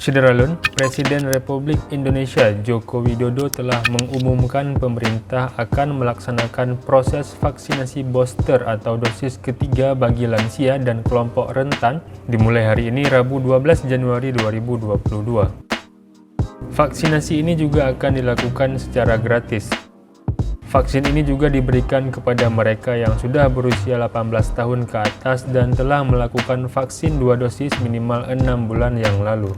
Saudara Presiden Republik Indonesia Joko Widodo telah mengumumkan pemerintah akan melaksanakan proses vaksinasi booster atau dosis ketiga bagi lansia dan kelompok rentan dimulai hari ini Rabu 12 Januari 2022. Vaksinasi ini juga akan dilakukan secara gratis. Vaksin ini juga diberikan kepada mereka yang sudah berusia 18 tahun ke atas dan telah melakukan vaksin 2 dosis minimal 6 bulan yang lalu.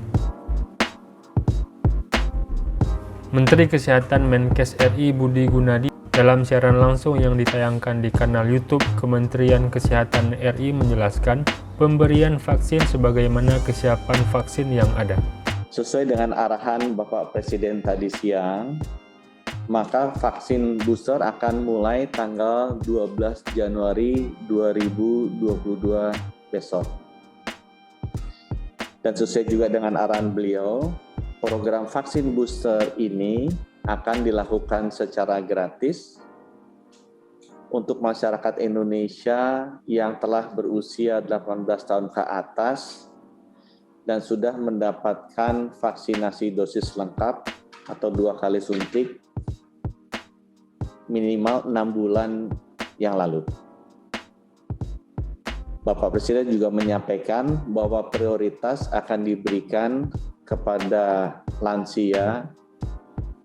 Menteri Kesehatan Menkes RI Budi Gunadi dalam siaran langsung yang ditayangkan di kanal YouTube Kementerian Kesehatan RI menjelaskan pemberian vaksin sebagaimana kesiapan vaksin yang ada. Sesuai dengan arahan Bapak Presiden tadi siang, maka vaksin booster akan mulai tanggal 12 Januari 2022 besok. Dan sesuai juga dengan arahan beliau, program vaksin booster ini akan dilakukan secara gratis untuk masyarakat Indonesia yang telah berusia 18 tahun ke atas dan sudah mendapatkan vaksinasi dosis lengkap atau 2 kali suntik minimal 6 bulan yang lalu. Bapak Presiden juga menyampaikan bahwa prioritas akan diberikan kepada lansia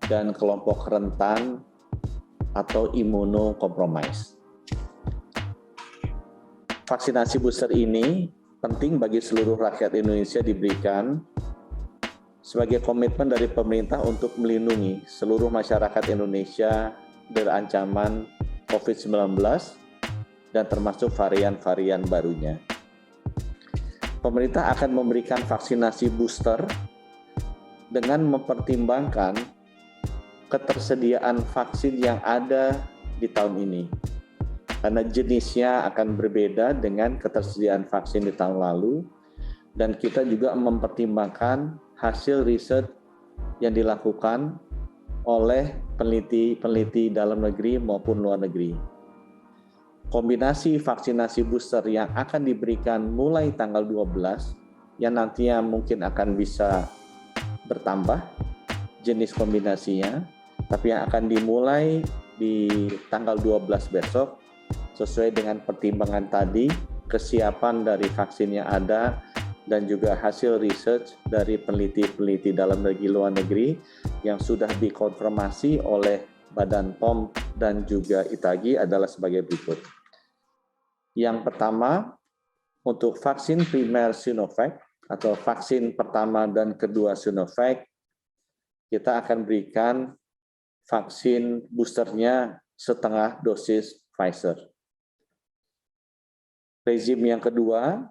dan kelompok rentan atau imunokompromis. Vaksinasi booster ini penting bagi seluruh rakyat Indonesia diberikan sebagai komitmen dari pemerintah untuk melindungi seluruh masyarakat Indonesia dari ancaman COVID-19 dan termasuk varian-varian barunya. Pemerintah akan memberikan vaksinasi booster dengan mempertimbangkan ketersediaan vaksin yang ada di tahun ini. Karena jenisnya akan berbeda dengan ketersediaan vaksin di tahun lalu, dan kita juga mempertimbangkan hasil riset yang dilakukan oleh peneliti dalam negeri maupun luar negeri. Kombinasi vaksinasi booster yang akan diberikan mulai tanggal 12, yang nantinya mungkin akan bisa bertambah jenis kombinasinya, tapi yang akan dimulai di tanggal 12 besok, sesuai dengan pertimbangan tadi, kesiapan dari vaksin yang ada, dan juga hasil research dari peneliti-peneliti dalam negeri luar negeri yang sudah dikonfirmasi oleh Badan POM dan juga ITAGI adalah sebagai berikut. Yang pertama, untuk vaksin primer Sinovac atau vaksin pertama dan kedua Sinovac, kita akan berikan vaksin boosternya setengah dosis Pfizer. Rezim yang kedua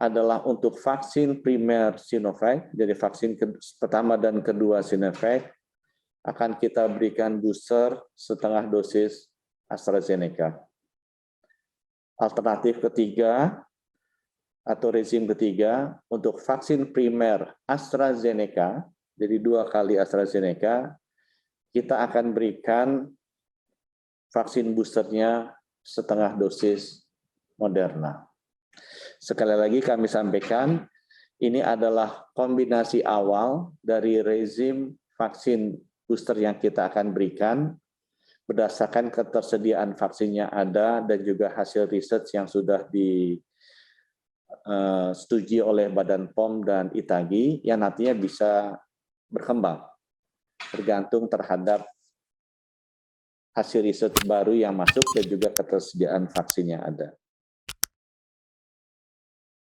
adalah untuk vaksin primer Sinovac, jadi vaksin pertama dan kedua Sinovac, akan kita berikan booster setengah dosis AstraZeneca. Alternatif ketiga atau rezim ketiga untuk vaksin primer AstraZeneca, jadi 2 kali AstraZeneca, kita akan berikan vaksin boosternya setengah dosis Moderna. Sekali lagi kami sampaikan, ini adalah kombinasi awal dari rezim vaksin booster yang kita akan berikan berdasarkan ketersediaan vaksin yang ada dan juga hasil riset yang sudah disetujui oleh Badan POM dan ITAGI yang nantinya bisa berkembang tergantung terhadap hasil riset baru yang masuk dan juga ketersediaan vaksin yang ada.